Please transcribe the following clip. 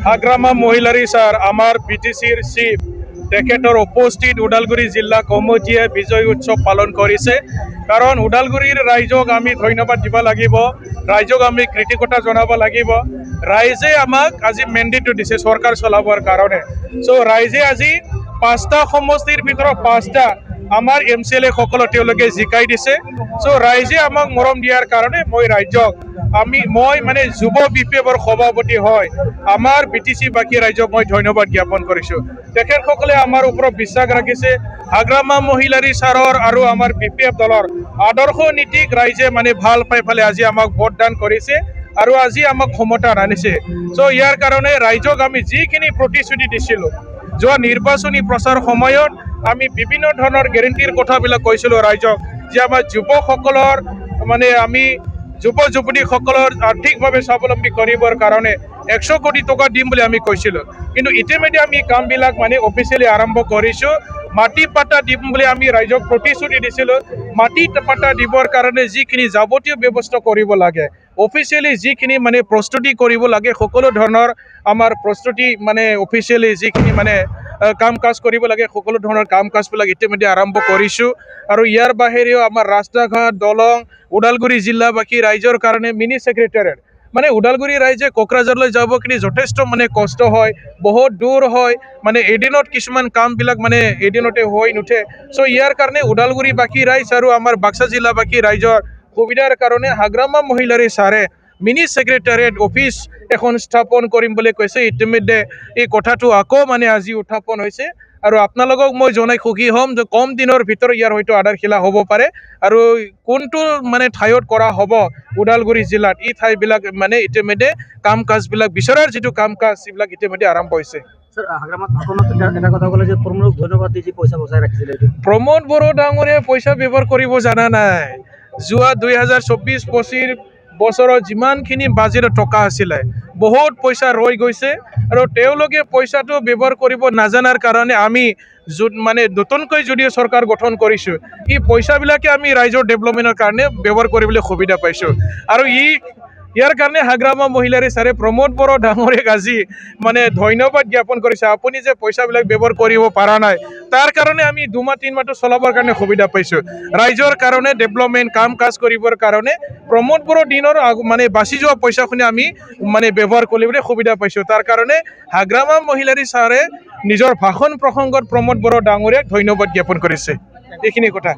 Hagrama Mohilary sir আমাৰ বিটিচিৰ chief তেখেতৰ উপস্থিত ওদালগুৰি জিলা কমিটিয়ে বিজয় উৎসৱ পালন কৰিছে। কাৰণ ওদালগুৰিৰ ৰাইজক আমি ধন্যবাদ দিব লাগিব, ৰাইজক আমি কৃতজ্ঞতা জনাব লাগিব। ৰাইজে আমাক আজি মেণ্ডেটটো দিছে চৰকাৰ চলাবৰ কাৰণে। চ' ৰাইজে আজি 5টা সমষ্টিৰ ভিতৰত 5টা আমাৰ MCLA সকলক তেওঁলোকে জিকাই দিছে। চ' ৰাইজে আমাক মৰম দিয়াৰ কাৰণে মই ৰাইজক মই মানে যুৱ BPFৰ সভাপতি হয় আমাৰ BTC বাকী ৰাইজক মই ধন্যবাদ জ্ঞাপন কৰিছোঁ। তেখেতসকলে আমাৰ ওপৰত বিশ্বাস ৰাখিছে। হাগ্ৰামা মহিলাৰী ছাৰৰ আৰু আমাৰ BPF দলৰ আদৰ্শ নীতিক ৰাইজে মানে ভাল পাই পেলাই আজি আমাক ভোটদান কৰিছে আৰু আজি আমাক ক্ষমতাত আনিছে। চ' ইয়াৰ কাৰণে ৰাইজক আমি যিখিনি প্ৰতিশ্ৰুতি দিছিলোঁ যোৱা নিৰ্বাচনী প্ৰচাৰ সময়ত আমি বিভিন্ন ধৰণৰ গেৰেণ্টিৰ কথাবিলাক কৈছিলোঁ ৰাইজক, যে আমাৰ যুৱকসকলৰ মানে আমি যুৱ যুৱতীসকলৰ আৰ্থিকভাৱে স্বাৱলম্বী কৰিবৰ কাৰণে 100 কোটি টকা দিম বুলি আমি কৈছিলোঁ। কিন্তু ইতিমধ্যে আমি কামবিলাক মানে অফিচিয়েলি আৰম্ভ কৰিছোঁ। মাটি পাটা দিম বুলি আমি ৰাইজক প্ৰতিশ্ৰুতি দিছিলোঁ। মাটি পাটা দিবৰ কাৰণে যিখিনি যাৱতীয় ব্যৱস্থা কৰিব লাগে, অফিচিয়েলি যিখিনি মানে প্ৰস্তুতি কৰিব লাগে, সকলো ধৰণৰ আমাৰ প্ৰস্তুতি মানে অফিচিয়েলি যিখিনি মানে কাম কাজ কৰিব লাগে, সকলো ধৰণৰ কাম কাজবিলাক ইতিমধ্যে আৰম্ভ কৰিছোঁ। আৰু ইয়াৰ বাহিৰেও আমাৰ ৰাস্তা ঘাট দলং ওদালগুৰি জিলাবাসী ৰাইজৰ কাৰণে মিনি ছেক্ৰেটাৰিয়েট মানে ওদালগুৰি ৰাইজে কোকৰাঝাৰলৈ যাবখিনি যথেষ্ট মানে কষ্ট হয়, বহুত দূৰ হয়, মানে এদিনত কিছুমান কামবিলাক মানে এদিনতে হৈ নুঠে। চ' ইয়াৰ কাৰণে ওদালগুৰিবাসী ৰাইজ আৰু আমাৰ বাক্সা জিলাবাসী ৰাইজৰ সুবিধাৰ কাৰণে হাগ্ৰামা মহিলাৰী ছাৰে মিনি ছেক্ৰেটাৰিয়েট অফিচ এখন স্থাপন কৰিম বুলি কৈছে। ইতিমধ্যে এই কথাটো আকৌ মানে আজি উত্থাপন হৈছে আৰু আপোনালোকক মই জনাই সুখী হ'ম যে কম দিনৰ ভিতৰত ইয়াৰ হয়তো আধাৰশিলা হ'ব পাৰে। আৰু কোনটো মানে ঠাইত কৰা হ'ব ওদালগুৰি জিলাত, এই ঠাইবিলাক মানে ইতিমধ্যে কাম কাজবিলাক বিচৰাৰ যিটো কাম কাজ এইবিলাক ইতিমধ্যে আৰম্ভ হৈছে। প্ৰমোদ বড়ো ডাঙৰীয়াই পইচা ব্যৱহাৰ কৰিব জানা নাই। যোৱা 2024-25 বছৰত যিমানখিনি বাজেটৰ টকা আছিলে বহুত পইচা ৰৈ গৈছে আৰু তেওঁলোকে পইচাটো ব্যৱহাৰ কৰিব নাজানাৰ কাৰণে আমি মানে নতুনকৈ যদিও চৰকাৰ গঠন কৰিছোঁ, এই পইচাবিলাকে আমি ৰাইজৰ ডেভেলপমেণ্টৰ কাৰণে ব্যৱহাৰ কৰিবলৈ সুবিধা পাইছোঁ। আৰু ইয়াৰ কাৰণে হাগ্ৰামা মহিলাৰী ছাৰে প্ৰমোদ বড়ো ডাঙৰীয়াক আজি মানে ধন্যবাদ জ্ঞাপন কৰিছে। আপুনি যে পইচাবিলাক ব্যৱহাৰ কৰিব পৰা নাই, তাৰ কাৰণে আমি 2 মাহ 3 মাহটো চলাবৰ কাৰণে সুবিধা পাইছোঁ। ৰাইজৰ কাৰণে ডেভেলপমেণ্ট কাম কাজ কৰিবৰ কাৰণে প্ৰমোদ বড়ো দিনৰ মানে বাচি যোৱা পইচাখিনি আমি মানে ব্যৱহাৰ কৰিবলৈ সুবিধা পাইছোঁ। তাৰ কাৰণে হাগ্ৰামা মহিলাৰী ছাৰে নিজৰ ভাষণ প্ৰসংগত প্ৰমোদ বড়ো ডাঙৰীয়াক ধন্যবাদ জ্ঞাপন কৰিছে। এইখিনি কথা।